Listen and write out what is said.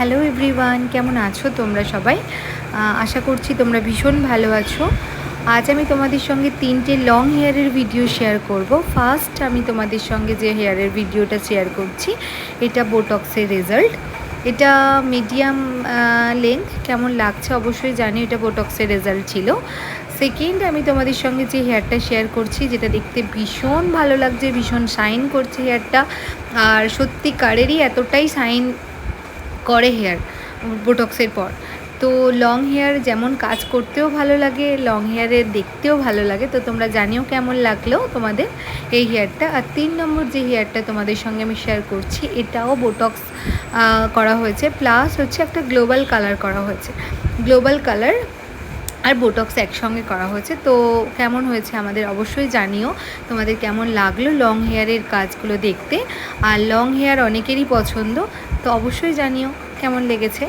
Hello everyone, কেমন আছো তোমরা সবাই? আশা করছি তোমরা ভীষণ ভালো আছো। আজ আমি তোমাদের সঙ্গে 3টে লং হেয়ারের ভিডিও শেয়ার করব। ফার্স্ট আমি তোমাদের সঙ্গে যে হেয়ারের ভিডিওটা শেয়ার করছি, এটা বোটক্সের রেজাল্ট। এটা মিডিয়াম লেন্থ, কেমন লাগছে অবশ্যই জানি। এটা বোটক্সের রেজাল্ট ছিল। সেকেন্ড, আমি তোমাদের সঙ্গে যে হেয়ারটা শেয়ার করছি, যেটা দেখতে ভীষণ ভালো লাগছে, ভীষণ শাইন করছে হেয়ারটা, আর সত্যিকারেরই এতটাই শাইন করে হেয়ার বোটক্সের পর। তো লং হেয়ার যেমন কাজ করতেও ভালো লাগে, লং হেয়ারের দেখতেও ভালো লাগে। তো তোমরা জানিও কেমন লাগলো তোমাদের এই হেয়ারটা। আর 3 নম্বর যে হেয়ারটা তোমাদের সঙ্গে আমি শেয়ার করছি, এটাও বোটক্স করা হয়েছে, প্লাস হচ্ছে একটা গ্লোবাল কালার করা হয়েছে। গ্লোবাল কালার আর বোটক্স একসঙ্গে করা হয়েছে। তো কেমন হয়েছে আমাদের অবশ্যই জানিও, তোমাদের কেমন লাগলো লং হেয়ারের কাজগুলো দেখতে। আর লং হেয়ার অনেকেরই পছন্দ, তো অবশ্যই জানিও কেমন লেগেছে।